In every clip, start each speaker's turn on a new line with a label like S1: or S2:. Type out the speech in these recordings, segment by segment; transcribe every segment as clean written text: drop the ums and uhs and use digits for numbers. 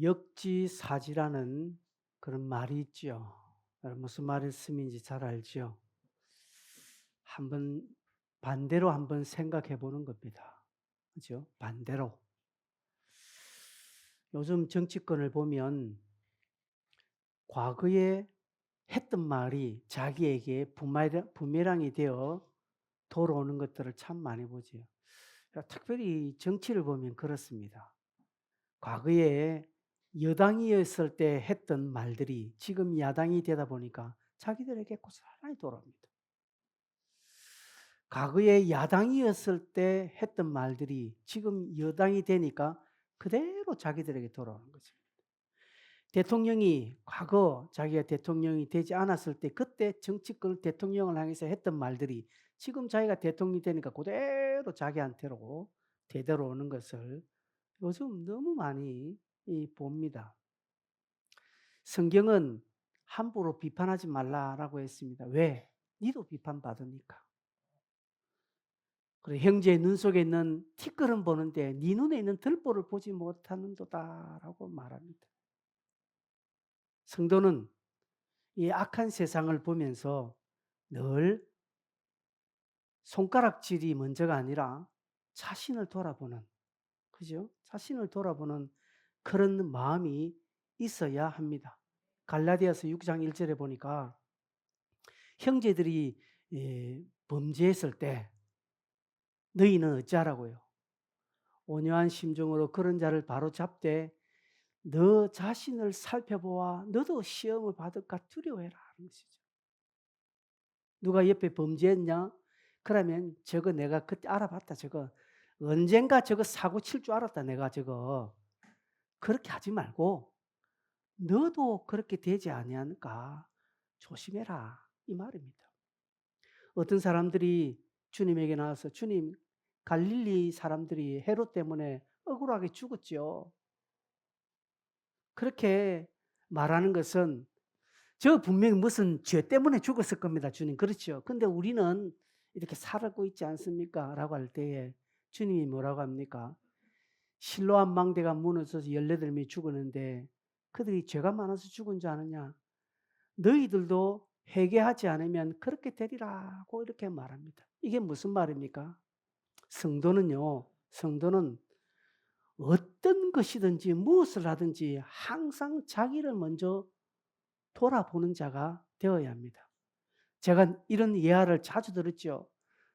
S1: 역지사지라는 그런 말이 있죠. 무슨 말씀인지 잘 알죠. 한번 반대로 한번 생각해 보는 겁니다. 그죠? 반대로. 요즘 정치권을 보면 과거에 했던 말이 자기에게 부메랑이 되어 돌아오는 것들을 참 많이 보죠. 특별히 정치를 보면 그렇습니다. 과거에 여당이었을 때 했던 말들이 지금 야당이 되다 보니까 자기들에게 고스란히 돌아옵니다. 과거에 야당이었을 때 했던 말들이 지금 여당이 되니까 그대로 자기들에게 돌아오는 거죠. 대통령이 과거 자기가 대통령이 되지 않았을 때 그때 정치권 대통령을 향해서 했던 말들이 지금 자기가 대통령이 되니까 그대로 자기한테로 되돌아오는 것을 요즘 너무 많이 봅니다. 성경은 함부로 비판하지 말라라고 했습니다. 왜? 니도 비판받으니까. 그래 형제의 눈 속에 있는 티끌은 보는데 네 눈에 있는 들보를 보지 못하는도다라고 말합니다. 성도는 이 악한 세상을 보면서 늘 손가락질이 먼저가 아니라 자신을 돌아보는, 그죠? 자신을 돌아보는 그런 마음이 있어야 합니다. 갈라디아서 6장 1절에 보니까 형제들이 범죄했을 때 너희는 어찌하라고요? 온유한 심정으로 그런 자를 바로 잡되 너 자신을 살펴보아 너도 시험을 받을까 두려워해라 하는 것이죠. 누가 옆에 범죄했냐? 그러면 저거 내가 그때 알아봤다. 저거 언젠가 저거 사고 칠 줄 알았다. 내가 저거 그렇게 하지 말고 너도 그렇게 되지 아니하니까 조심해라 이 말입니다. 어떤 사람들이 주님에게 나와서 주님 갈릴리 사람들이 헤롯 때문에 억울하게 죽었죠. 그렇게 말하는 것은 저 분명히 무슨 죄 때문에 죽었을 겁니다. 주님 그렇죠. 근데 우리는 이렇게 살고 있지 않습니까? 라고 할 때에 주님이 뭐라고 합니까? 실로암 망대가 무너져서 18명이 죽었는데 그들이 죄가 많아서 죽은 줄 아느냐? 너희들도 회개하지 않으면 그렇게 되리라고 이렇게 말합니다. 이게 무슨 말입니까? 성도는 어떤 것이든지 무엇을 하든지 항상 자기를 먼저 돌아보는 자가 되어야 합니다. 제가 이런 예화를 자주 들었죠.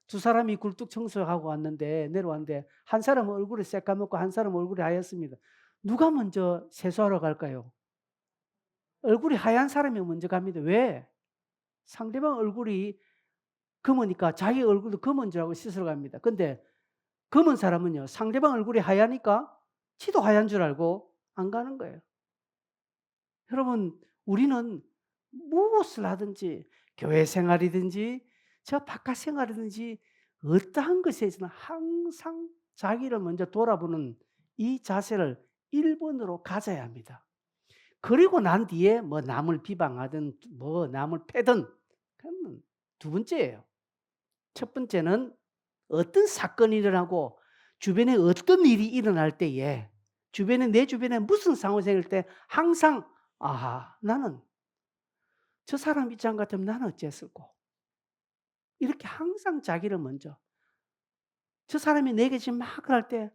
S1: 두 사람이 굴뚝 청소하고 왔는데 내려왔는데 한 사람은 얼굴이 새까맣고 한 사람은 얼굴이 하얗습니다. 누가 먼저 세수하러 갈까요? 얼굴이 하얀 사람이 먼저 갑니다. 왜? 상대방 얼굴이 검으니까 자기 얼굴도 검은 줄 알고 씻으러 갑니다. 근데 검은 사람은요, 상대방 얼굴이 하얘니까 지도 하얀 줄 알고 안 가는 거예요. 여러분, 우리는 무엇을 하든지 교회 생활이든지 저 바깥 생활이든지 어떠한 것에서는 항상 자기를 먼저 돌아보는 이 자세를 1번으로 가져야 합니다. 그리고 난 뒤에 뭐 남을 비방하든 뭐 남을 패든 그건 두 번째예요. 첫 번째는 어떤 사건이 일어나고 주변에 어떤 일이 일어날 때에 내 주변에 무슨 상황이 생길 때 항상 나는 저 사람 입장 같으면 나는 어찌했을꼬? 이렇게 항상 자기를 먼저 저 사람이 내게 지금 막 그럴 때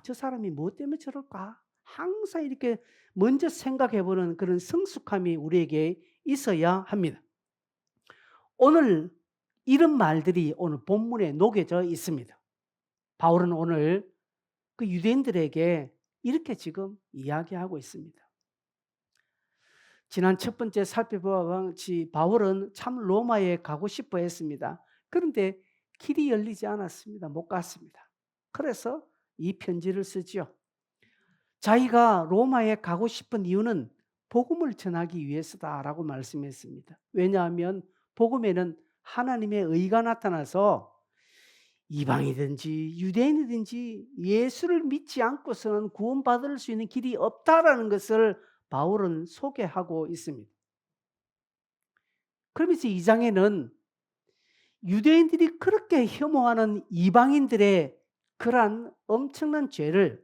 S1: 저 사람이 뭐 때문에 저럴까? 항상 이렇게 먼저 생각해 보는 그런 성숙함이 우리에게 있어야 합니다. 오늘 이런 말들이 오늘 본문에 녹여져 있습니다. 바울은 오늘 그 유대인들에게 이렇게 지금 이야기하고 있습니다. 지난 첫 번째 살펴보아 같이 바울은 참 로마에 가고 싶어 했습니다. 그런데 길이 열리지 않았습니다. 못 갔습니다. 그래서 이 편지를 쓰죠. 자기가 로마에 가고 싶은 이유는 복음을 전하기 위해서다라고 말씀했습니다. 왜냐하면 복음에는 하나님의 의가 나타나서 이방이든지 유대인이든지 예수를 믿지 않고서는 구원받을 수 있는 길이 없다라는 것을 바울은 소개하고 있습니다. 그러면서 2장에는 유대인들이 그렇게 혐오하는 이방인들의 그러한 엄청난 죄를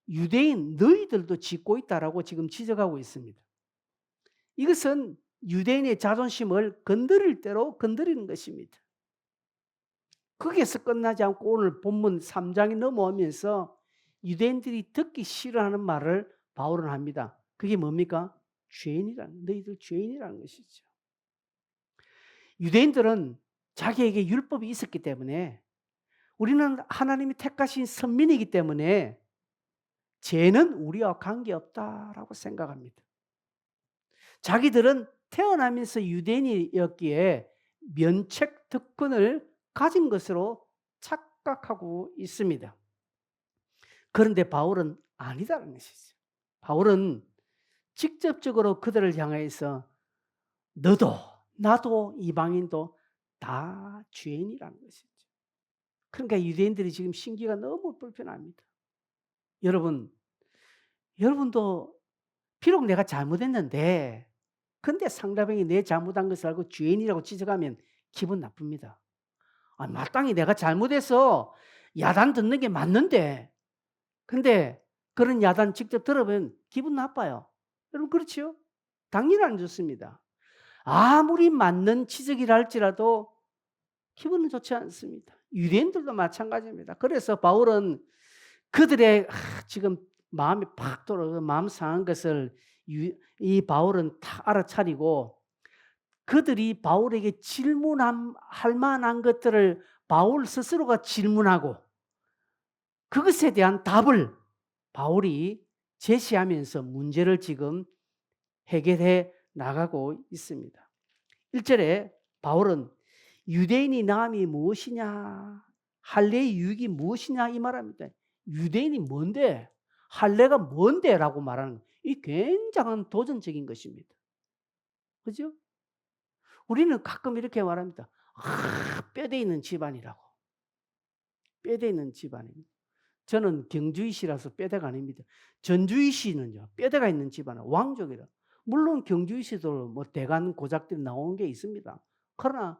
S1: 유대인 너희들도 짓고 있다라고 지금 지적하고 있습니다. 이것은 유대인의 자존심을 건드릴 대로 건드리는 것입니다. 거기에서 끝나지 않고 오늘 본문 3장이 넘어오면서 유대인들이 듣기 싫어하는 말을 바울은 합니다. 그게 뭡니까? 너희들 죄인이라는 것이죠. 유대인들은 자기에게 율법이 있었기 때문에, 우리는 하나님이 택하신 선민이기 때문에 죄는 우리와 관계없다라고 생각합니다. 자기들은 태어나면서 유대인이었기에 면책 특권을 가진 것으로 착각하고 있습니다. 그런데 바울은 아니다라는 것이죠. 바울은 직접적으로 그들을 향해서 너도 나도 이방인도 다 죄인이라는 것이죠. 그러니까 유대인들이 지금 심기가 너무 불편합니다. 여러분도 비록 내가 잘못했는데, 근데 상대방이 내 잘못한 것을 알고 죄인이라고 지적하면 기분 나쁩니다. 마땅히 내가 잘못해서 야단 듣는 게 맞는데, 근데 그런 야단 직접 들어보면 기분 나빠요. 여러분 그렇지요? 당연히 안 좋습니다. 아무리 맞는 지적이라 할지라도 기분은 좋지 않습니다. 유대인들도 마찬가지입니다. 그래서 바울은 그들의 지금 마음이 팍 돌아오고 마음 상한 것을 이 바울은 다 알아차리고, 그들이 바울에게 질문할 만한 것들을 바울 스스로가 질문하고 그것에 대한 답을 바울이 제시하면서 문제를 지금 해결해 나가고 있습니다. 1절에 바울은 유대인이 나음이 무엇이냐, 할례의 유익이 무엇이냐 이 말합니다. 유대인이 뭔데, 할례가 뭔데 라고 말하는 이 굉장한 도전적인 것입니다. 그죠? 우리는 가끔 이렇게 말합니다. 뼈대 있는 집안이라고. 뼈대 있는 집안입니다. 저는 경주이시라서 뼈대가 아닙니다. 전주이시는요, 뼈대가 있는 집안은 왕족이라. 물론 경주이시도 뭐 대간 고작들이 나온 게 있습니다. 그러나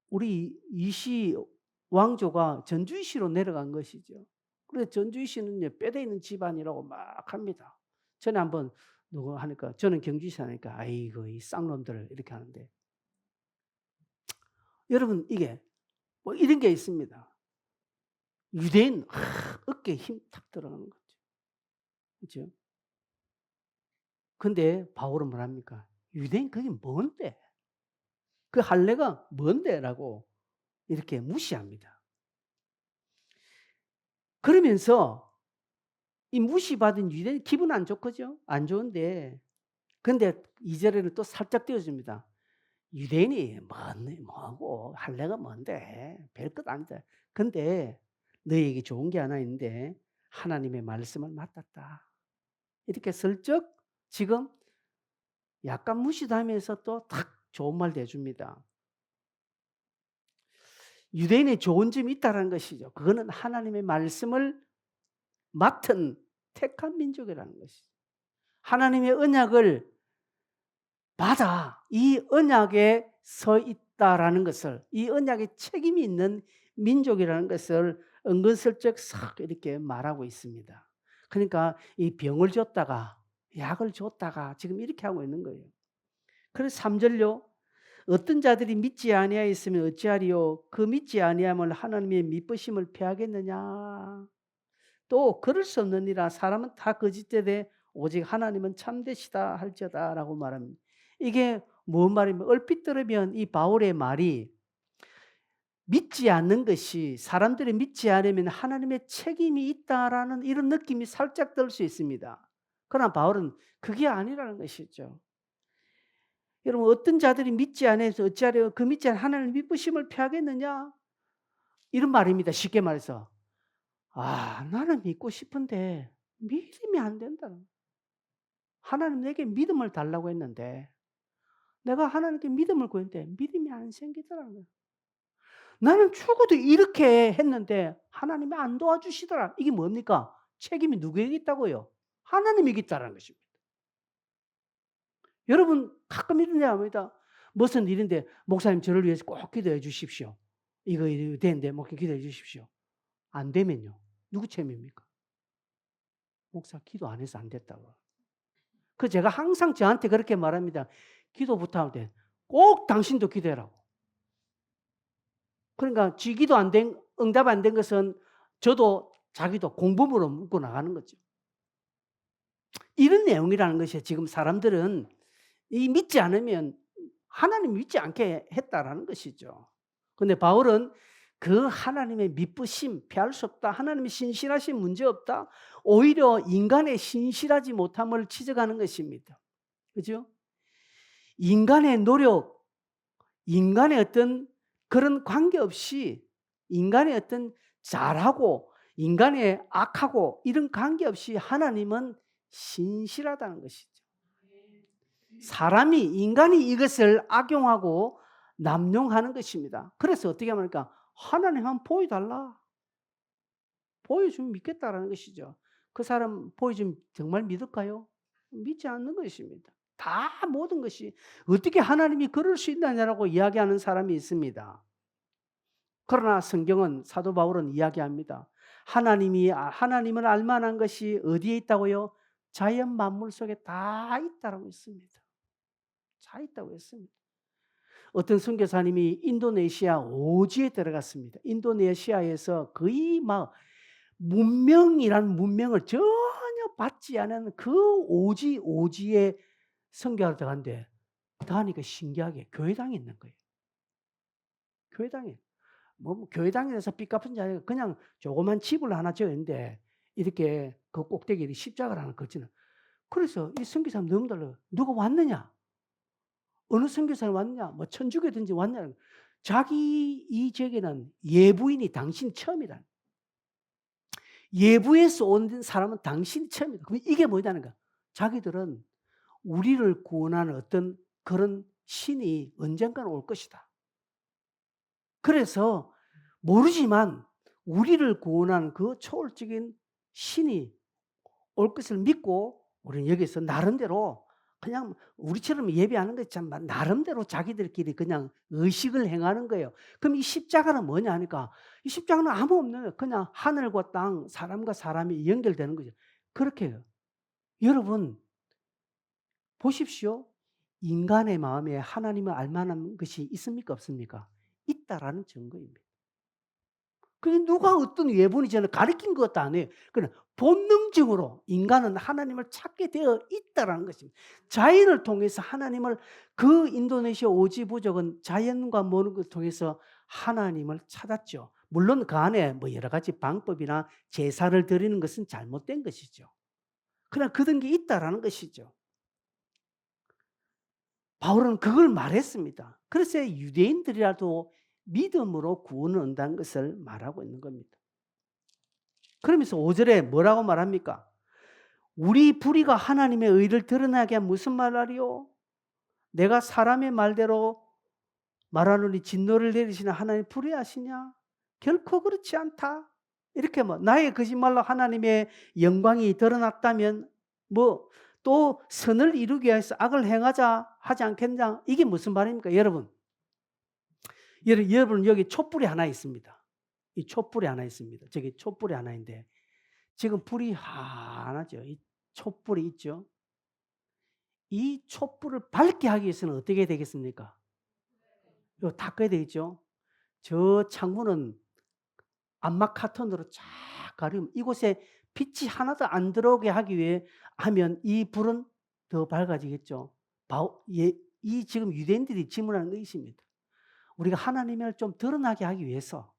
S1: 우리 이시 왕조가 전주이시로 내려간 것이죠. 그래서 전주이시는 뼈대 있는 집안이라고 막 합니다. 전에 한번 누구 하니까, 저는 경주이시 하니까 아이고 이 쌍놈들 이렇게 하는데, 여러분 이게 뭐 이런 게 있습니다. 유대인 어깨에 힘 탁 들어가는 거죠. 그렇죠? 근데 바울은 뭐랍니까? 유대인 그게 뭔데? 그 할례가 뭔데? 라고 이렇게 무시합니다. 그러면서 이 무시받은 유대인 기분 안 좋거죠? 안 좋은데, 근데 2절에는 또 살짝 띄워줍니다. 유대인이 뭐하고 할례가 뭔데? 별것 아니다. 근데 너희에게 좋은 게 하나 있는데 하나님의 말씀을 맡았다. 이렇게 슬쩍 지금 약간 무시도 하면서 또 탁 좋은 말도 해줍니다. 유대인의 좋은 점이 있다는 것이죠. 그거는 하나님의 말씀을 맡은 택한 민족이라는 것이죠. 하나님의 언약을 받아 이 언약에 서 있다라는 것을, 이 언약에 책임이 있는 민족이라는 것을 은근슬쩍 싹 이렇게 말하고 있습니다. 그러니까 이 병을 줬다가 약을 줬다가 지금 이렇게 하고 있는 거예요. 그래서 3절요. 어떤 자들이 믿지 아니하였으면 어찌하리요? 그 믿지 아니함을 하나님의 미쁘심을 피하겠느냐? 또 그럴 수 없느니라. 사람은 다 거짓되되 오직 하나님은 참되시다 할지어다라고 말합니다. 이게 뭔 말이면, 얼핏 들으면 이 바울의 말이 믿지 않는 것이, 사람들이 믿지 않으면 하나님의 책임이 있다라는 이런 느낌이 살짝 들 수 있습니다. 그러나 바울은 그게 아니라는 것이죠. 여러분 어떤 자들이 믿지 않아서 어찌하려 그 믿지 않은 하나님의 미쁘심을 피하겠느냐? 이런 말입니다. 쉽게 말해서 나는 믿고 싶은데 믿음이 안 된다. 하나님 내게 믿음을 달라고 했는데 내가 하나님께 믿음을 구했는데 믿음이 안 생기더라는 거예요. 나는 죽어도 이렇게 했는데 하나님이 안 도와주시더라. 이게 뭡니까? 책임이 누구에게 있다고요? 하나님에게 있다는 것입니다. 여러분 가끔 이런 데 합니다. 무슨 일인데 목사님 저를 위해서 꼭 기도해 주십시오. 이거 되는데 뭐 기도해 주십시오. 안 되면요. 누구 책임입니까? 목사 기도 안 해서 안 됐다고. 그 제가 항상 저한테 그렇게 말합니다. 기도부터 할 때 꼭 당신도 기도해라고. 그러니까 지기도 안 된, 응답 안 된 것은 저도 자기도 공범으로 묻고 나가는 거죠. 이런 내용이라는 것이 지금 사람들은 이 믿지 않으면 하나님 믿지 않게 했다라는 것이죠. 근데 바울은 그 하나님의 미쁘심, 피할 수 없다. 하나님의 신실하신 문제 없다. 오히려 인간의 신실하지 못함을 지적하는 것입니다. 그죠? 인간의 노력, 인간의 어떤 그런 관계없이 인간의 어떤 잘하고 인간의 악하고 이런 관계없이 하나님은 신실하다는 것이죠. 사람이 인간이 이것을 악용하고 남용하는 것입니다. 그래서 어떻게 합니까? 하나님 한번 보여달라. 보여주면 믿겠다라는 것이죠. 그 사람 보여주면 정말 믿을까요? 믿지 않는 것입니다. 다 모든 것이 어떻게 하나님이 그럴 수 있느냐라고 이야기하는 사람이 있습니다. 그러나 성경은 사도 바울은 이야기합니다. 하나님을 알만한 것이 어디에 있다고요? 자연 만물 속에 다 있다라고 했습니다. 다 있다고 했습니다. 어떤 선교사님이 인도네시아 오지에 들어갔습니다. 인도네시아에서 거의 막 문명이란 문명을 전혀 받지 않은 그 오지에 선교하러 들어갔는데 들어가니까 신기하게 교회당이 있는 거예요. 교회당이. 뭐 교회당에서 빚 갚은 게 아니라 그냥 조그만 집을 하나 지었는데 이렇게 그 꼭대기에 십자가를 하나 걷지는. 그래서 이 선교사님 너무 달라요. 누가 왔느냐? 어느 선교사님 왔냐? 뭐 천주교든지 왔냐? 자기 이 지역에는 예부인이 당신 처음이다. 예부에서 온 사람은 당신 처음이다. 그럼 이게 뭐냐는 거야. 자기들은 우리를 구원하는 어떤 그런 신이 언젠가는 올 것이다. 그래서 모르지만 우리를 구원하는 그 초월적인 신이 올 것을 믿고 우리는 여기서 나름대로 그냥 우리처럼 예배하는 것처럼 나름대로 자기들끼리 그냥 의식을 행하는 거예요. 그럼 이 십자가는 뭐냐 하니까 이 십자가는 아무 없는 그냥 하늘과 땅, 사람과 사람이 연결되는 거죠. 그렇게 해요. 여러분 보십시오. 인간의 마음에 하나님을 알 만한 것이 있습니까? 없습니까? 있다라는 증거입니다. 그게 누가 어떤 예본이 저는 가르친 것도 아니에요. 그냥 본능적으로 인간은 하나님을 찾게 되어 있다라는 것입니다. 자연을 통해서 하나님을 그 인도네시아 오지 부족은 자연과 모는 것을 통해서 하나님을 찾았죠. 물론 그 안에 뭐 여러 가지 방법이나 제사를 드리는 것은 잘못된 것이죠. 그냥 그런 게 있다라는 것이죠. 바울은 그걸 말했습니다. 그래서 유대인들이라도 믿음으로 구원을 얻는다는 것을 말하고 있는 겁니다. 그러면서 5절에 뭐라고 말합니까? 우리 불의가 하나님의 의를 드러나게 한 무슨 말이요? 내가 사람의 말대로 말하노니 진노를 내리시는 하나님 불의하시냐? 결코 그렇지 않다. 이렇게 뭐 나의 거짓말로 하나님의 영광이 드러났다면 뭐 또 선을 이루기 위해서 악을 행하자 하지 않겠냐? 이게 무슨 말입니까? 여러분 여기 촛불이 하나 있습니다. 이 촛불이 하나 있습니다. 저기 촛불이 하나 있는데 지금 불이 환하죠. 이 촛불이 있죠. 이 촛불을 밝게 하기 위해서는 어떻게 되겠습니까? 이거 닦아야 되겠죠. 저 창문은 암막 카톤으로 쫙 가리면 이곳에 빛이 하나도 안 들어오게 하기 위해 하면 이 불은 더 밝아지겠죠. 이 지금 유대인들이 질문하는 것입니다. 우리가 하나님을 좀 드러나게 하기 위해서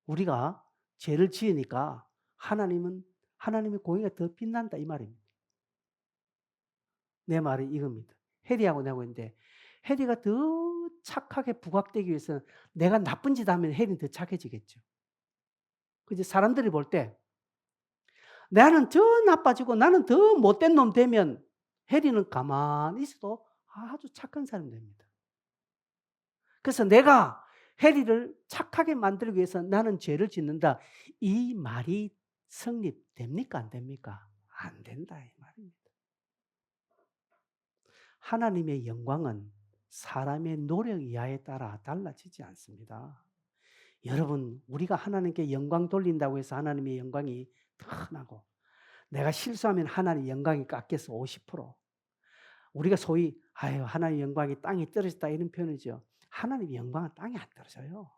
S1: 우리가 죄를 지으니까 하나님의 공의가 더 빛난다 이 말입니다. 내 말이 이겁니다. 해리하고 내고 있는데 해리가 더 착하게 부각되기 위해서는 내가 나쁜 짓 하면 해리는 더 착해지겠죠. 그죠? 사람들이 볼 때 나는 더 나빠지고 나는 더 못된 놈 되면 해리는 가만히 있어도 아주 착한 사람이 됩니다. 그래서 내가 해리를 착하게 만들기 위해서 나는 죄를 짓는다. 이 말이 성립됩니까? 안 됩니까? 안 된다 이 말입니다. 하나님의 영광은 사람의 노력 이하에 따라 달라지지 않습니다. 여러분 우리가 하나님께 영광 돌린다고 해서 하나님의 영광이 더 나고 내가 실수하면 하나님의 영광이 깎여서 50%. 우리가 소위 아유 하나님의 영광이 땅에 떨어졌다 이런 표현이죠. 하나님의 영광은 땅에 안 떨어져요.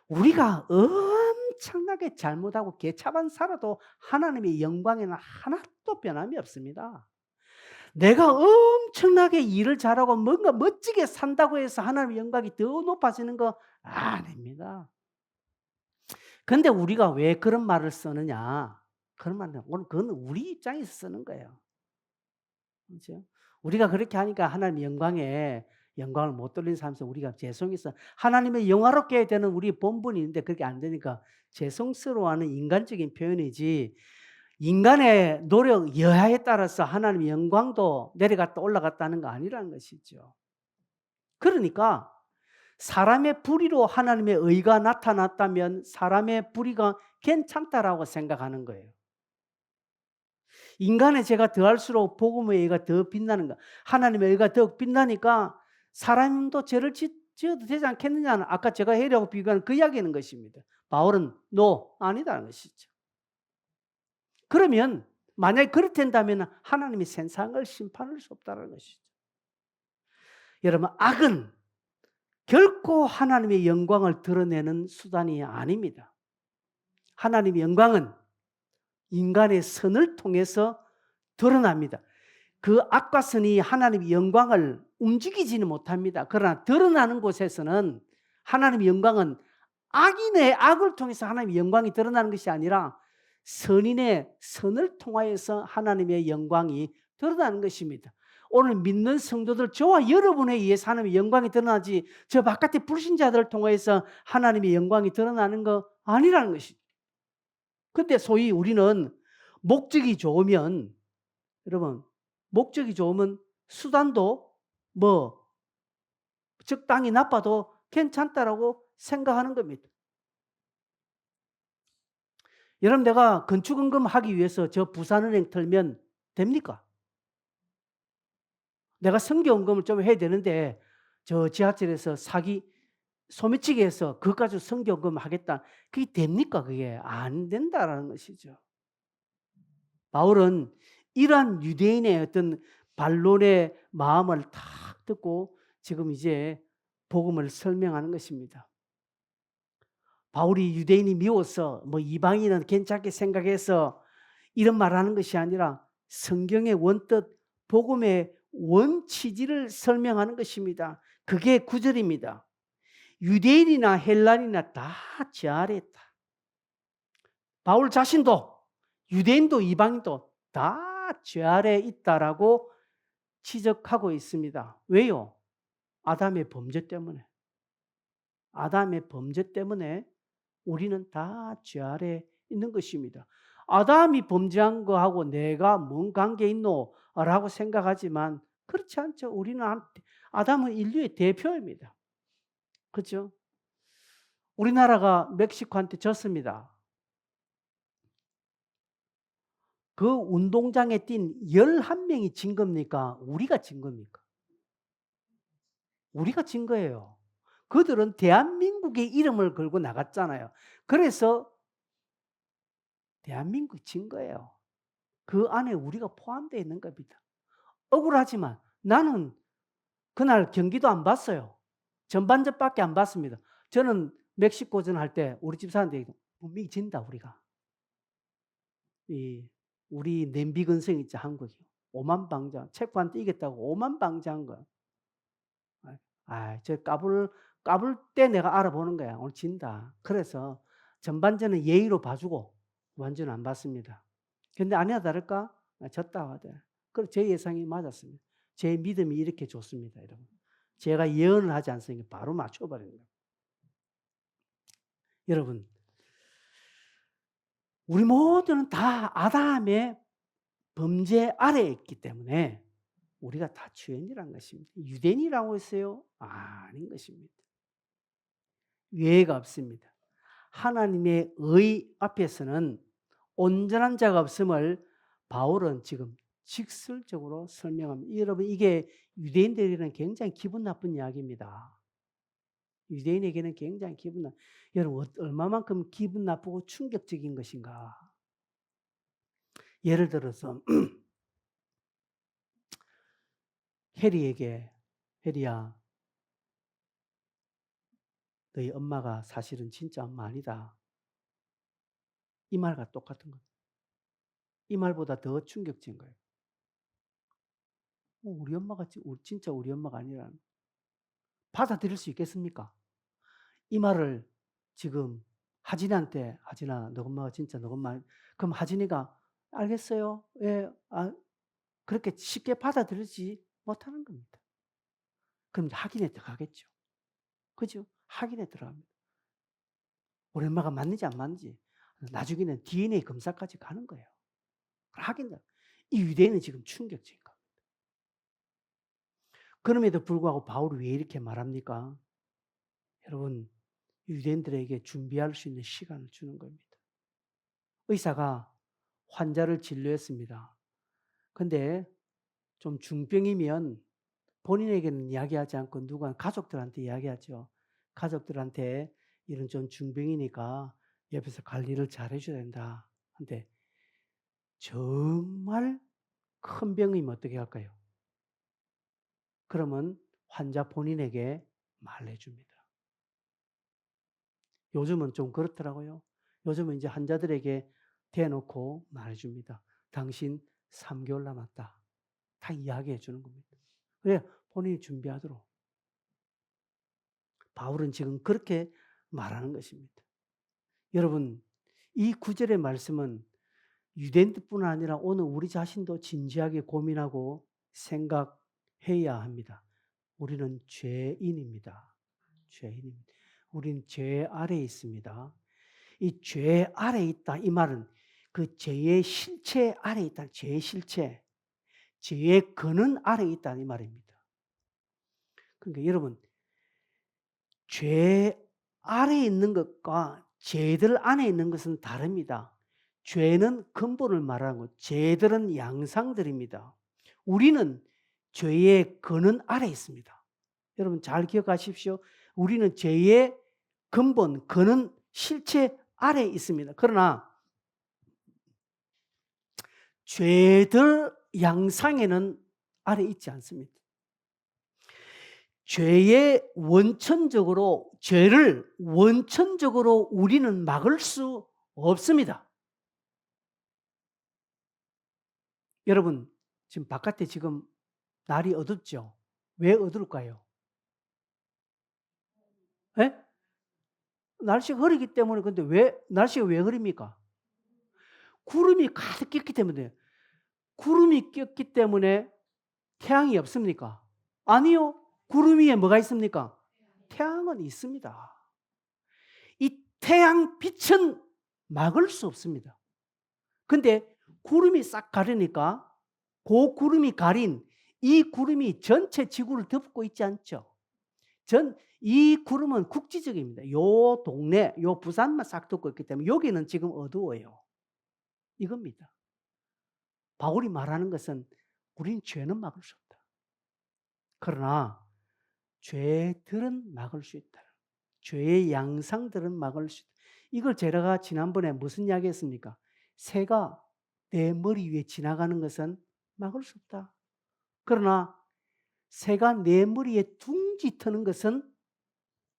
S1: 우리가 엄청나게 잘못하고 개차반 살아도 하나님의 영광에는 하나도 변함이 없습니다. 내가 엄청나게 일을 잘하고 뭔가 멋지게 산다고 해서 하나님의 영광이 더 높아지는 거 아닙니다. 근데 우리가 왜 그런 말을 쓰느냐? 그런 말은 오늘 그건 우리 입장에서 쓰는 거예요. 그렇죠? 우리가 그렇게 하니까 하나님의 영광을 못 돌리는 삶에서 우리가 죄송해서 하나님의 영화롭게 해야 되는 우리 본분이 있는데 그렇게 안 되니까 죄송스러워하는 인간적인 표현이지 인간의 노력 여하에 따라서 하나님의 영광도 내려갔다 올라갔다 하는 거 아니라는 것이죠. 그러니까 사람의 불의로 하나님의 의가 나타났다면 사람의 불의가 괜찮다라고 생각하는 거예요. 인간의 죄가 더할수록 복음의 의가 더 빛나는 거. 하나님의 의가 더 빛나니까 사람도 죄를 지어도 되지 않겠느냐는 아까 제가 해라고 비교하는 그 이야기하는 것입니다. 바울은 아니다는 것이죠. 그러면 만약에 그렇다면 하나님이 세상을 심판할 수 없다는 것이죠. 여러분 악은 결코 하나님의 영광을 드러내는 수단이 아닙니다. 하나님의 영광은 인간의 선을 통해서 드러납니다. 그 악과 선이 하나님의 영광을 움직이지는 못합니다. 그러나 드러나는 곳에서는 하나님의 영광은 악인의 악을 통해서 하나님의 영광이 드러나는 것이 아니라 선인의 선을 통하여서 하나님의 영광이 드러나는 것입니다. 오늘 믿는 성도들 저와 여러분에 의해서 하나님의 영광이 드러나지 저 바깥의 불신자들을 통해서 하나님의 영광이 드러나는 거 아니라는 것이죠. 근데 소위 우리는 목적이 좋으면 여러분 목적이 좋으면 수단도 적당히 나빠도 괜찮다라고 생각하는 겁니다. 여러분 내가 건축원금 하기 위해서 저 부산은행 털면 됩니까? 내가 선교원금을 좀 해야 되는데 저 지하철에서 소매치기 해서 그것 가지고 선교원금 하겠다. 그게 됩니까? 그게 안 된다라는 것이죠. 바울은 이러한 유대인의 어떤 반론의 마음을 탁 듣고 지금 이제 복음을 설명하는 것입니다. 바울이 유대인이 미워서 이방인은 괜찮게 생각해서 이런 말을 하는 것이 아니라 성경의 원뜻 복음의 원치지를 설명하는 것입니다. 그게 9절입니다. 유대인이나 헬라인이나 다 저 아래에 있다. 바울 자신도 유대인도 이방인도 다 저 아래에 있다라고 지적하고 있습니다. 왜요? 아담의 범죄 때문에. 아담의 범죄 때문에 우리는 다 죄 아래에 있는 것입니다. 아담이 범죄한 거하고 내가 뭔 관계 있노? 라고 생각하지만 그렇지 않죠. 아담은 인류의 대표입니다. 그렇죠? 우리나라가 멕시코한테 졌습니다. 그 운동장에 뛴 11명이 진 겁니까? 우리가 진 겁니까? 우리가 진 거예요. 그들은 대한민국의 이름을 걸고 나갔잖아요. 그래서 대한민국이 진 거예요. 그 안에 우리가 포함되어 있는 겁니다. 억울하지만 나는 그날 경기도 안 봤어요. 전반전밖에 안 봤습니다. 저는 멕시코전 할 때 우리 집 사람들이 분명히 진다 우리가. 우리 냄비 근성 있죠 한국이. 오만방자. 체코한테 이겼다고 오만방자한 거야. 저 까불 때 내가 알아보는 거야. 오늘 진다. 그래서 전반전은 예의로 봐주고 완전 안 봤습니다. 근데 아니나 다를까? 졌다 하대. 그래서 제 예상이 맞았습니다. 제 믿음이 이렇게 좋습니다, 여러분. 제가 예언을 하지 않으니까 바로 맞춰버리는 거예요. 여러분, 우리 모두는 다 아담의 범죄 아래에 있기 때문에 우리가 다 죄인이라는 것입니다. 유대인이라고 했어요? 아닌 것입니다. 예외가 없습니다. 하나님의 의 앞에서는 온전한 자가 없음을 바울은 지금 직설적으로 설명합니다. 여러분 이게 유대인들에게는 굉장히 기분 나쁜 이야기입니다. 유대인에게는 굉장히 여러분 얼마만큼 기분 나쁘고 충격적인 것인가. 예를 들어서 해리에게 해리야, 너희 엄마가 사실은 진짜 엄마 아니다. 이 말과 똑같은 거예요. 이 말보다 더 충격적인 거예요. 우리 엄마가 진짜 우리 엄마가 아니라 받아들일 수 있겠습니까? 이 말을 지금 하진이한테 하진아, 너 엄마가 진짜 너 엄마. 그럼 하진이가 알겠어요. 예, 그렇게 쉽게 받아들이지 못하는 겁니다. 그럼 확인에 들어가겠죠. 그죠? 확인에 들어갑니다. 우리 엄마가 맞는지 안 맞는지 나중에는 DNA 검사까지 가는 거예요. 확인. 이 유대인은 지금 충격적인 겁니다. 그럼에도 불구하고 바울이 왜 이렇게 말합니까? 여러분, 유대인들에게 준비할 수 있는 시간을 주는 겁니다. 의사가 환자를 진료했습니다. 근데 좀 중병이면 본인에게는 이야기하지 않고 누가 가족들한테 이야기하죠. 가족들한테 이런 좀 중병이니까 옆에서 관리를 잘 해줘야 된다. 근데 정말 큰 병이면 어떻게 할까요? 그러면 환자 본인에게 말해줍니다. 요즘은 좀 그렇더라고요. 요즘은 이제 환자들에게 대놓고 말해줍니다. 당신 3개월 남았다. 다 이야기해 주는 겁니다. 그래 본인이 준비하도록. 바울은 지금 그렇게 말하는 것입니다. 여러분, 이 구절의 말씀은 유대인뿐 아니라 오늘 우리 자신도 진지하게 고민하고 생각해야 합니다. 우리는 죄인입니다. 죄인입니다. 우리는 죄 아래에 있습니다. 이 죄 아래에 있다. 이 말은 그 죄의 실체 아래에 있다. 죄의 실체. 죄의 근원 아래에 있다. 이 말입니다. 그러니까 여러분, 죄 아래에 있는 것과 죄들 안에 있는 것은 다릅니다. 죄는 근본을 말하는 것, 죄들은 양상들입니다. 우리는 죄의 근원 아래에 있습니다. 여러분 잘 기억하십시오. 우리는 죄의 근본, 근원, 실체 아래에 있습니다. 그러나 죄들 양상에는 아래에 있지 않습니다. 죄를 원천적으로 우리는 막을 수 없습니다. 여러분, 지금 바깥에 지금 날이 어둡죠? 왜 어두울까요? 예? 날씨가 흐리기 때문에. 근데 날씨가 왜 흐립니까? 구름이 가득 꼈기 때문에. 구름이 꼈기 때문에 태양이 없습니까? 아니요. 구름 위에 뭐가 있습니까? 태양은 있습니다. 이 태양 빛은 막을 수 없습니다. 근데 구름이 싹 가리니까 그 구름이 가린 이 구름이 전체 지구를 덮고 있지 않죠. 이 구름은 국지적입니다. 요 동네, 요 부산만 싹 덮고 있기 때문에 여기는 지금 어두워요. 이겁니다. 바울이 말하는 것은 우린 죄는 막을 수 없다. 그러나 죄들은 막을 수 있다. 죄의 양상들은 막을 수 있다. 이걸 제가 지난번에 무슨 이야기 했습니까? 새가 내 머리 위에 지나가는 것은 막을 수 없다. 그러나 새가 내 머리에 둥지 트는 것은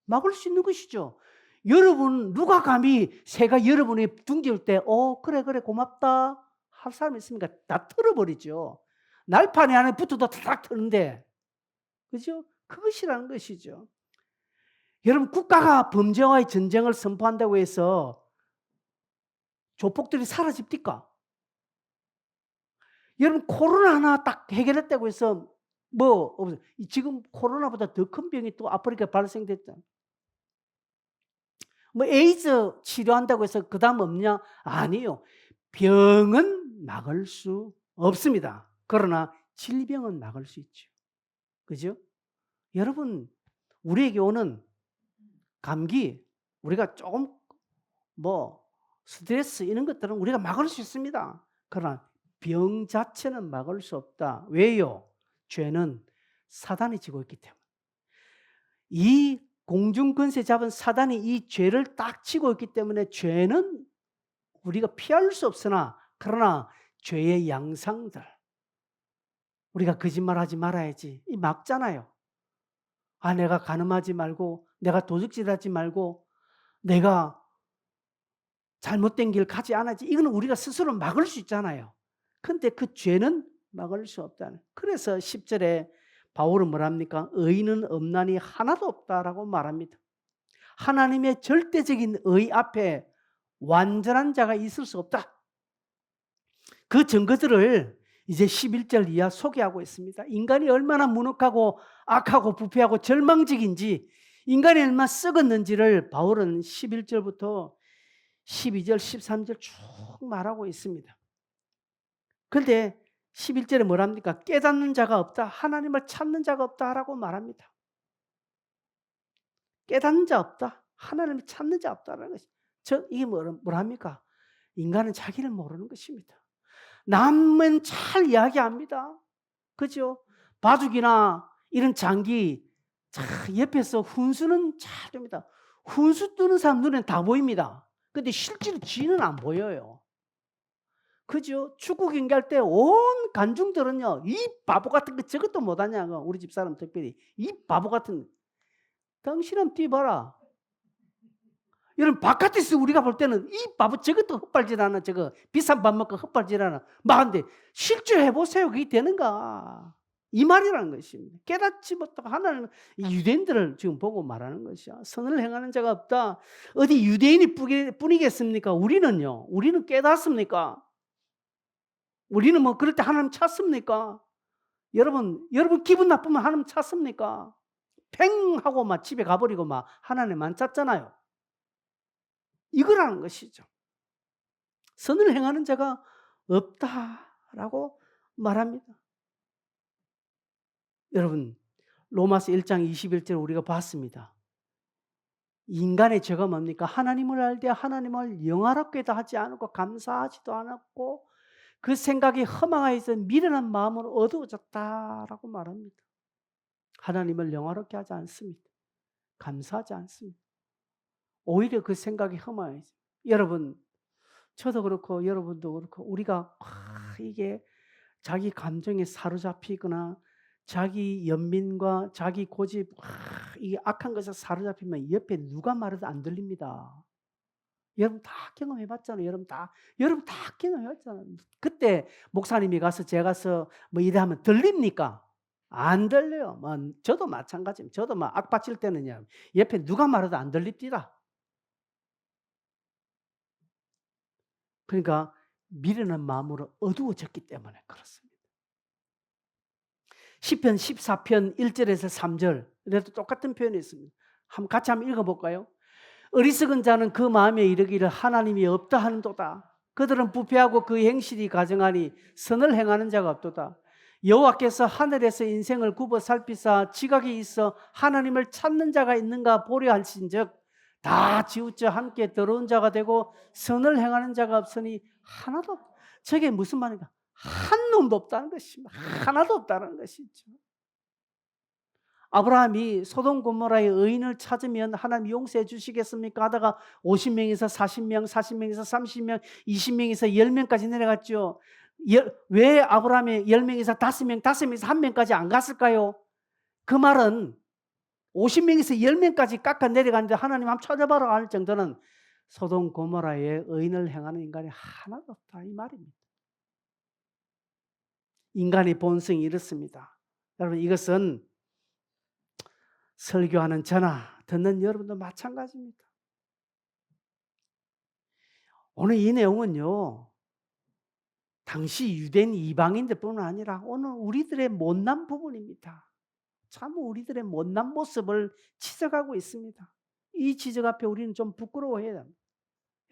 S1: 막을 수 있는 것이죠. 여러분, 누가 감히 새가 여러분의 둥지일 때 그래 고맙다 할 사람이 있습니까? 다 틀어버리죠. 날판에 안에 붙어도 탁 트는데, 그죠? 그것이라는 것이죠. 여러분, 국가가 범죄와의 전쟁을 선포한다고 해서 조폭들이 사라집니까? 여러분, 코로나 하나 딱 해결했다고 해서 지금 코로나보다 더 큰 병이 또 아프리카에 발생됐잖아. 에이즈 치료한다고 해서 그 다음 없냐? 아니요. 병은 막을 수 없습니다. 그러나 질병은 막을 수 있죠. 그죠? 여러분, 우리에게 오는 감기, 우리가 조금 스트레스 이런 것들은 우리가 막을 수 있습니다. 그러나 병 자체는 막을 수 없다. 왜요? 죄는 사단이 지고 있기 때문에. 이 공중권세 잡은 사단이 이 죄를 딱 지고 있기 때문에 죄는 우리가 피할 수 없으나, 그러나 죄의 양상들. 우리가 거짓말하지 말아야지. 이 막잖아요. 내가 간음하지 말고, 내가 도둑질하지 말고, 내가 잘못된 길 가지 않아야지. 이거는 우리가 스스로 막을 수 있잖아요. 근데 그 죄는 막을 수 없다는. 그래서 10절에 바울은 뭐랍니까? 의인은 없나니 하나도 없다라고 말합니다. 하나님의 절대적인 의 앞에 완전한 자가 있을 수 없다. 그 증거들을 이제 11절 이하 소개하고 있습니다. 인간이 얼마나 무능하고 악하고 부패하고 절망적인지, 인간이 얼마나 썩었는지를 바울은 11절부터 12절, 13절 쭉 말하고 있습니다. 그런데 11절에 뭐랍니까? 깨닫는 자가 없다. 하나님을 찾는 자가 없다라고 말합니다. 깨닫는 자 없다. 하나님을 찾는 자 없다라는 것이. 이게 뭐랍니까? 인간은 자기를 모르는 것입니다. 남은 잘 이야기합니다. 그죠? 바둑이나 이런 장기 옆에서 훈수는 잘 됩니다. 훈수 뜨는 사람 눈에는 다 보입니다. 근데 실제로 쥐는 안 보여요. 그죠? 축구 경기할 때 온 관중들은요, 이 바보 같은 거 저것도 못하냐. 우리 집사람 특별히. 이 바보 같은, 당신은 뛰봐라. 여러분, 바깥에서 우리가 볼 때는 이 바보 저것도 헛발질하나, 저거 비싼 밥 먹고 헛발질하나. 막한데 실제 해보세요. 그게 되는가. 이 말이라는 것입니다. 깨닫지 못하고 하나님, 유대인들을 지금 보고 말하는 것이야. 선을 행하는 자가 없다. 어디 유대인이 뿐이겠습니까? 우리는 깨닫습니까? 우리는 뭐 그럴 때 하나님 찾습니까? 여러분 기분 나쁘면 하나님 찾습니까? 팽 하고 막 집에 가버리고 막 하나님 안 찾잖아요. 이거라는 것이죠. 선을 행하는 자가 없다라고 말합니다. 여러분, 로마서 1장 21절 우리가 봤습니다. 인간의 죄가 뭡니까? 하나님을 알되 하나님을 영화롭게도 하지 않고 감사하지도 않았고 그 생각이 허망하여서 미련한 마음으로 어두워졌다라고 말합니다. 하나님을 영화롭게 하지 않습니다. 감사하지 않습니다. 오히려 그 생각이 허망해져. 여러분, 저도 그렇고 여러분도 그렇고 우리가 이게 자기 감정에 사로잡히거나 자기 연민과 자기 고집, 이게 악한 것에 사로잡히면 옆에 누가 말해도 안 들립니다. 여러분 다 경험해봤잖아요. 여러분 다 경험해봤잖아요. 그때 목사님이 가서 제가 가서 뭐 이래 하면 들립니까? 안 들려요. 뭐 저도 마찬가지입니다. 저도 막 악받칠 때는요, 옆에 누가 말해도 안 들립니다. 그러니까 미련한 마음으로 어두워졌기 때문에 그렇습니다. 시편 14편 1절에서 3절, 그래도 똑같은 표현이 있습니다. 같이 한번 읽어볼까요? 어리석은 자는 그 마음에 이르기를 하나님이 없다 하는도다. 그들은 부패하고 그 행실이 가증하니 선을 행하는 자가 없도다. 여호와께서 하늘에서 인생을 굽어 살피사 지각이 있어 하나님을 찾는 자가 있는가 보려 하신즉 다 지우쳐 함께 더러운 자가 되고 선을 행하는 자가 없으니 하나도 없다. 저게 무슨 말인가? 한 놈도 없다는 것입니다. 하나도 없다는 것이죠. 아브라함이 소돔 고모라의 의인을 찾으면 하나님 용서해 주시겠습니까? 하다가 50명에서 40명, 40명에서 30명, 20명에서 10명까지 내려갔죠. 왜 아브라함이 10명에서 5명, 5명에서 1명까지 안 갔을까요? 그 말은 50명에서 10명까지 깎아 내려갔는데 하나님 한번 찾아봐라 할 정도는 소돔 고모라의 의인을 행하는 인간이 하나도 없다 이 말입니다. 인간의 본성이 이렇습니다. 여러분, 이것은 설교하는 저나 듣는 여러분도 마찬가지입니다. 오늘 이 내용은요, 당시 유대인 이방인들뿐만 아니라 오늘 우리들의 못난 부분입니다. 참 우리들의 못난 모습을 지적하고 있습니다. 이 지적 앞에 우리는 좀 부끄러워해야 합니다.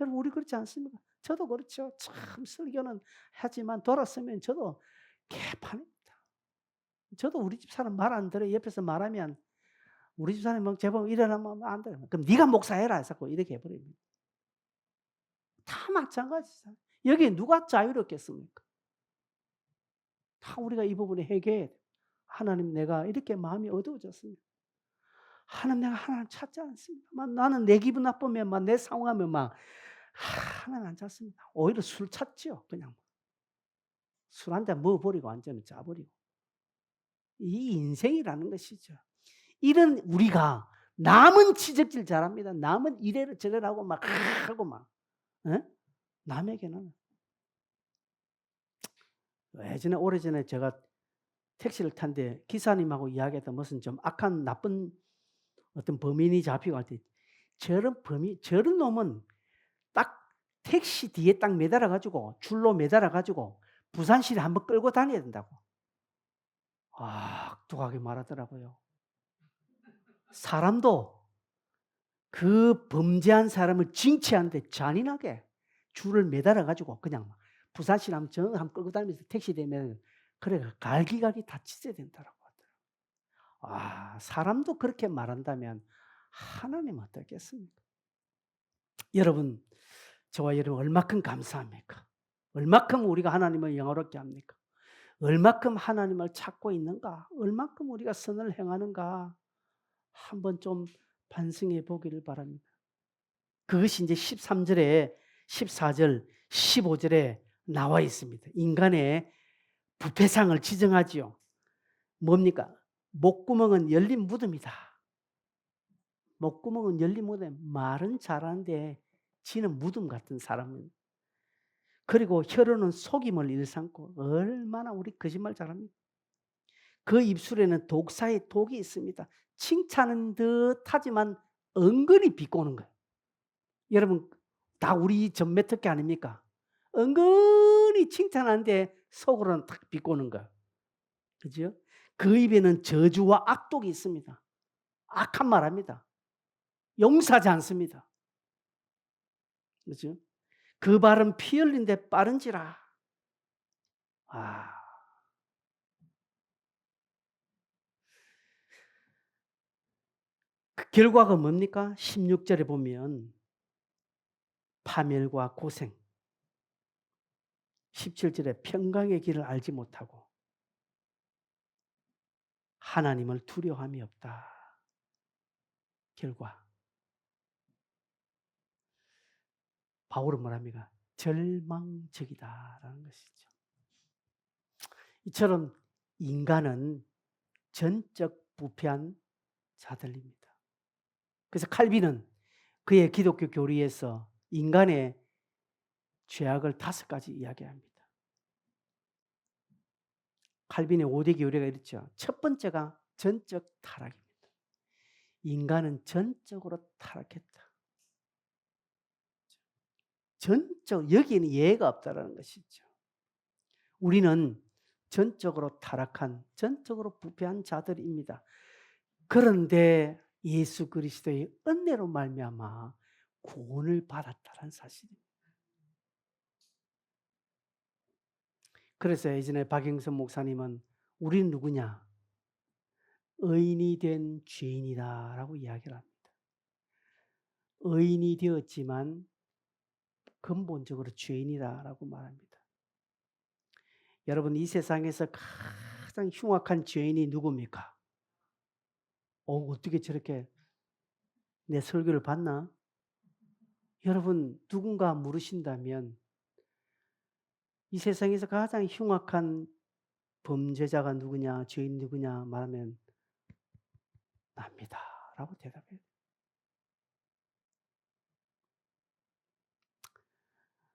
S1: 여러분, 우리 그렇지 않습니까? 저도 그렇죠. 참 설교는 하지만 돌아서면 저도 개판입니다. 저도 우리 집 사람 말 안 들어요. 옆에서 말하면 우리 집 사람이 막 제법 일어나면 안 돼요. 그럼 네가 목사해라 자꾸 이렇게 해버립니다. 다 마찬가지잖아요. 여기 누가 자유롭겠습니까? 다 우리가 이 부분에 해결해야 돼요. 하나님, 내가 이렇게 마음이 어두워졌습니다. 하나님, 내가 하나님 찾지 않습니다. 나는 내 기분 나쁘면 내 상황하면 하나님 안 찾습니다. 오히려 술 찾지요. 그냥 술 한 잔 먹어버리고 완전히 짜버리고. 이 인생이라는 것이죠. 이런 우리가 남은 지적질 잘합니다. 남은 이래라 저래라고 막 하고 막. 예? 남에게는 오래전에 제가 택시를 탄데 기사님하고 이야기했던 무슨 좀 악한 나쁜 어떤 범인이 잡히고 할 때 저런 놈은 딱 택시 뒤에 딱 매달아 가지고 줄로 매달아 가지고 부산시를 한번 끌고 다녀야 된다고. 악독하게 말하더라고요. 사람도 그 범죄한 사람을 징치하는데 잔인하게 줄을 매달아 가지고 그냥 부산시 한번 끌고 다니면서 택시 되면 그래 갈기갈기 다 찢어야 된다라고 하더라고요. 사람도 그렇게 말한다면 하나님 어떻겠습니까? 여러분, 저와 여러분 얼마큼 감사합니까? 얼마큼 우리가 하나님을 영화롭게 합니까? 얼마큼 하나님을 찾고 있는가? 얼마큼 우리가 선을 행하는가? 한번 좀 반성해 보기를 바랍니다. 그것이 이제 13절에 14절, 15절에 나와 있습니다. 인간의 부패상을 지정하지요. 뭡니까? 목구멍은 열린 무덤이다. 목구멍은 열린 무덤. 말은 잘하는데 지는 무덤 같은 사람은. 그리고 혀로는 속임을 일삼고 얼마나 우리 거짓말 잘합니까? 그 입술에는 독사의 독이 있습니다. 칭찬은 듯하지만 은근히 비꼬는 거예요. 여러분 다 우리 전매 특기 아닙니까? 은근히 칭찬하는데 속으로는 탁 비꼬는 거. 그죠? 그 입에는 저주와 악독이 있습니다. 악한 말 합니다. 용서하지 않습니다. 그죠? 그 발은 피 흘린 데 빠른지라. 그 결과가 뭡니까? 16절에 보면 파멸과 고생. 17절에 평강의 길을 알지 못하고 하나님을 두려워함이 없다. 결과. 바울은 뭐랍니까? 절망적이다라는 것이죠. 이처럼 인간은 전적 부패한 자들입니다. 그래서 칼빈은 그의 기독교 교리에서 인간의 죄악을 5가지 이야기합니다. 칼빈의 5대 교리가 이렇죠. 첫 번째가 전적 타락입니다. 인간은 전적으로 타락했다. 여기에는 예외가 없다는 것이죠. 우리는 전적으로 타락한, 전적으로 부패한 자들입니다. 그런데 예수 그리스도의 은혜로 말미암아 구원을 받았다는 사실입니다. 그래서 예전에 박영선 목사님은 우리는 누구냐? 의인이 된 죄인이다라고 이야기를 합니다. 의인이 되었지만 근본적으로 죄인이다라고 말합니다. 여러분 이 세상에서 가장 흉악한 죄인이 누굽니까? 어떻게 저렇게 내 설교를 봤나? 여러분 누군가 물으신다면 이 세상에서 가장 흉악한 범죄자가 누구냐, 죄인 누구냐 말하면 납니다. 라고 대답해요.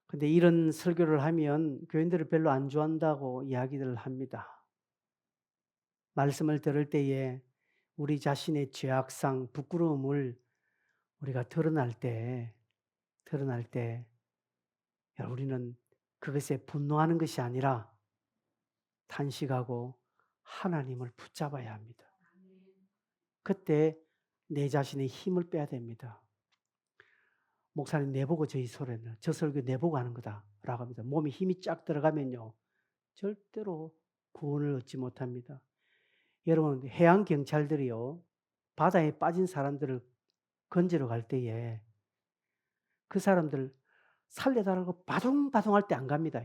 S1: 근데 이런 설교를 하면 교인들을 별로 안 좋아한다고 이야기를 합니다. 말씀을 들을 때에 우리 자신의 죄악상, 부끄러움을 우리가 드러날 때 우리는 그것에 분노하는 것이 아니라 탄식하고 하나님을 붙잡아야 합니다. 그때 내 자신의 힘을 빼야 됩니다. 목사님 내보고 저 설교 내보고 하는 거다라고 합니다. 몸에 힘이 쫙 들어가면요. 절대로 구원을 얻지 못합니다. 여러분 해양 경찰들이요. 바다에 빠진 사람들을 건지러 갈 때에 그 사람들 살려달라고 바둥바둥할 때 안 갑니다.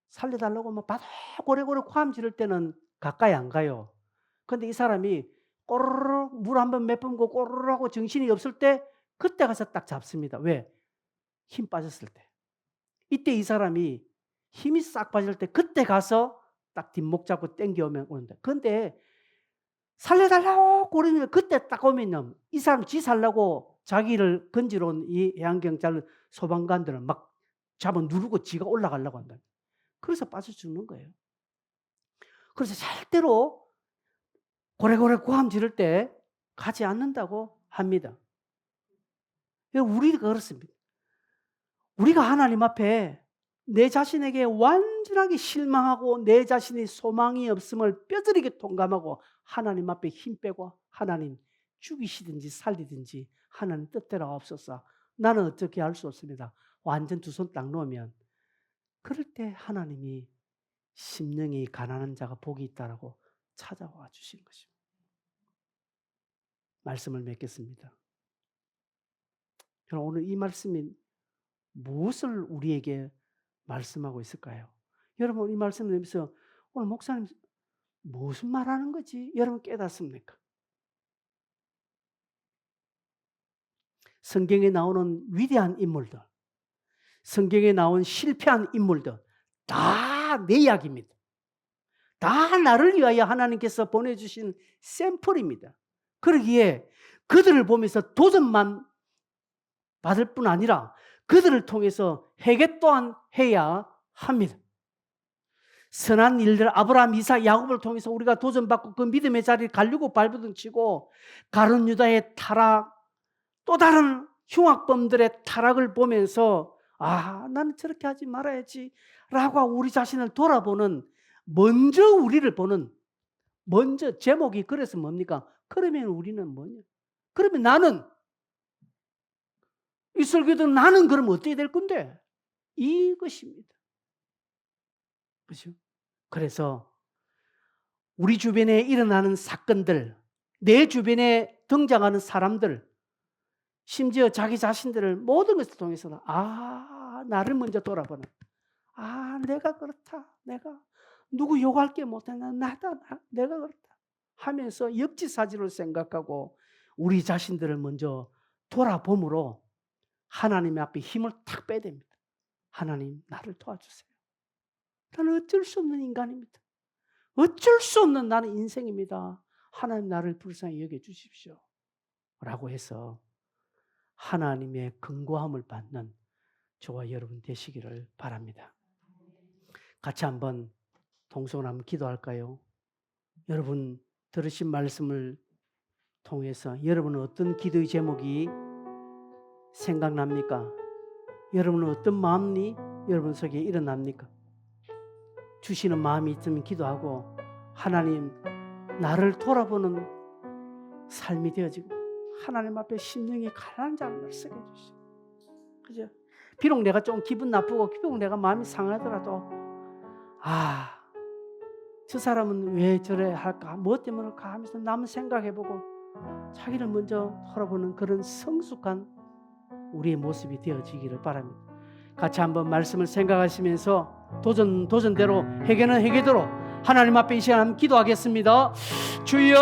S1: 살려달라고 막 고래고래 고함 지를 때는 가까이 안 가요. 근데 이 사람이 꼬르르 물 한 번 몇 번 고 꼬르르 하고 정신이 없을 때 그때 가서 딱 잡습니다. 왜? 힘 빠졌을 때. 이때 이 사람이 힘이 싹 빠질 때 그때 가서 딱 뒷목 잡고 당겨오면 오는데, 그런데 살려달라고 그러면 그때 딱 오면요, 이 사람 지 살라고 자기를 건지러 온 이 해양경찰 소방관들은 막 잡아 누르고 지가 올라가려고 한다. 그래서 빠져 죽는 거예요. 그래서 절대로 고래고래 고함 지를 때 가지 않는다고 합니다. 우리가 그렇습니다. 우리가 하나님 앞에 내 자신에게 완전하게 실망하고 내 자신이 소망이 없음을 뼈저리게 동감하고 하나님 앞에 힘 빼고 하나님 죽이시든지 살리든지 하나님 뜻대로 없어서 나는 어떻게 할 수 없습니다. 완전 두 손 딱 놓으면 그럴 때 하나님이 심령이 가난한 자가 복이 있다라고 찾아와 주시는 것입니다. 말씀을 맺겠습니다. 그럼 오늘 이 말씀이 무엇을 우리에게 말씀하고 있을까요? 여러분 이 말씀을 들으면서 오늘 목사님 무슨 말하는 거지? 여러분 깨닫습니까? 성경에 나오는 위대한 인물들, 성경에 나온 실패한 인물들 다 내 이야기입니다. 다 나를 위하여 하나님께서 보내주신 샘플입니다. 그러기에 그들을 보면서 도전만 받을 뿐 아니라 그들을 통해서 회개 또한 해야 합니다. 선한 일들 아브라함, 이삭, 야곱을 통해서 우리가 도전받고 그 믿음의 자리를 가려고 발버둥치고 가룟 유다의 타락, 또 다른 흉악범들의 타락을 보면서 나는 저렇게 하지 말아야지 라고 우리 자신을 돌아보는, 먼저 우리를 보는, 먼저 제목이 그래서 뭡니까? 그러면 우리는 뭐냐? 그러면 나는 이 설교도 나는 그럼 어떻게 될 건데? 이것입니다. 그렇죠? 그래서 우리 주변에 일어나는 사건들, 내 주변에 등장하는 사람들, 심지어 자기 자신들을 모든 것을 통해서 나를 먼저 돌아보는, 내가 그렇다, 내가 누구 욕할 게 못했나, 내가 그렇다 하면서 역지사지로 생각하고 우리 자신들을 먼저 돌아봄으로 하나님 앞에 힘을 탁 빼야 됩니다. 하나님 나를 도와주세요. 나는 어쩔 수 없는 인간입니다. 어쩔 수 없는 나는 인생입니다. 하나님 나를 불쌍히 여겨주십시오 라고 해서 하나님의 근고함을 받는 저와 여러분 되시기를 바랍니다. 같이 한번 동성을 한번 기도할까요? 여러분 들으신 말씀을 통해서 여러분은 어떤 기도의 제목이 생각납니까? 여러분은 어떤 마음이 여러분 속에 일어납니까? 주시는 마음이 있으면 기도하고 하나님 나를 돌아보는 삶이 되어지고 하나님 앞에 심령이 가난한 자를 쓰게 해주시고, 그죠? 비록 내가 좀 기분 나쁘고 비록 내가 마음이 상하더라도 저 사람은 왜 저래 할까? 무엇 때문에 할까? 하면서 남 생각해보고 자기를 먼저 돌아보는 그런 성숙한 우리의 모습이 되어지기를 바랍니다. 같이 한번 말씀을 생각하시면서 도전대로 회개는 회개대로 하나님 앞에 이 시간 한번 기도하겠습니다. 주여